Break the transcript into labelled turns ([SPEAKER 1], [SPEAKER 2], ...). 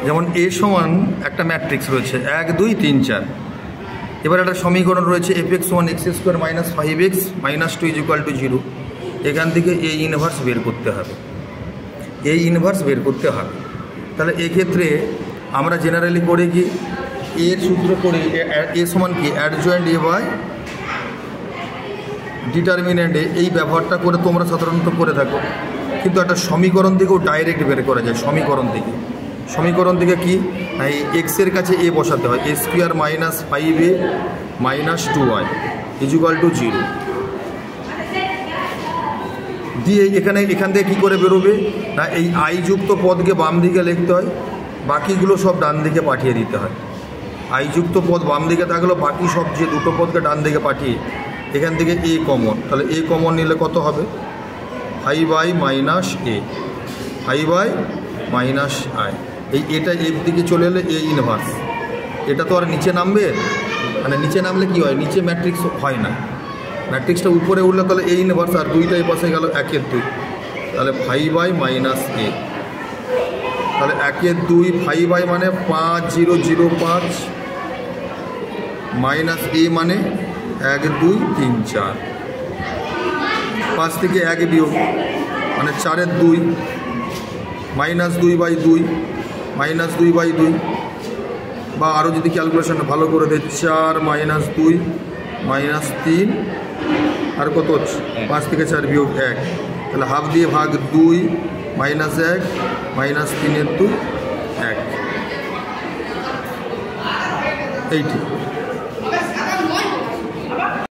[SPEAKER 1] যেমন এ সমান একটা ম্যাট্রিক্স রয়েছে 1 2 3 4। এবার একটা সমীকরণ রয়েছে f(x1 x² - 5x - 2 = 0। এখান থেকে এ ইনভার্স বের করতে হবে, এই ইনভার্স বের করতে হবে। তাহলে এক্ষেত্রে আমরা জেনারেলি করে কি এর সূত্র করে এ সমান কি অ্যাডজয়েন্ট এ বাই ডিটারমিন্যান্টে, এই ব্যবহারটা করে তোমরা সাধারণত করে থাকো। কিন্তু একটা সমীকরণ থেকেও ডাইরেক্ট বের করা যায়। সমীকরণ থেকে কি এই এক্সের কাছে এ বসাতে হয়, a² - 5a - 2y = 0 দিয়ে এখান থেকে কী করে বেরোবে না, এই আই যুক্ত পদকে বাম দিকে লিখতে হয়, বাকিগুলো সব ডান দিকে পাঠিয়ে দিতে হয়। আই যুক্ত পদ বাম দিকে থাকলেও বাকি সব যে দুটো পদকে ডান দিকে পাঠিয়ে এখান থেকে এ কমন, তাহলে এ কমন নিলে কত হবে 5i - a 5i - i। এটা এর দিকে চলে এলে এ ইনভার্স, এটা তো আর নিচে নামবে, মানে নিচে নামলে কি হয়, নিচে ম্যাট্রিক্স হয় না, ম্যাট্রিক্সটা উপরে উঠলে তাহলে এ ইনভার্স, আর দুইটাই পাশে গেল 1 2, তাহলে 5i - a, তাহলে 1 2 5i মানে 5005 মাইনাস এ মানে 1 2 3 4, 5 থেকে 1 বিয়োগ মানে 4 2 -2/2 -2/2, বা আরও যদি ক্যালকুলেশনটা ভালো করে দেয় 4 - 2 -3 আর কত হচ্ছে 5 থেকে 4 বিয়োগ 1, তাহলে হাফ দিয়ে ভাগ 2 -1 -3 2 1 এইটি।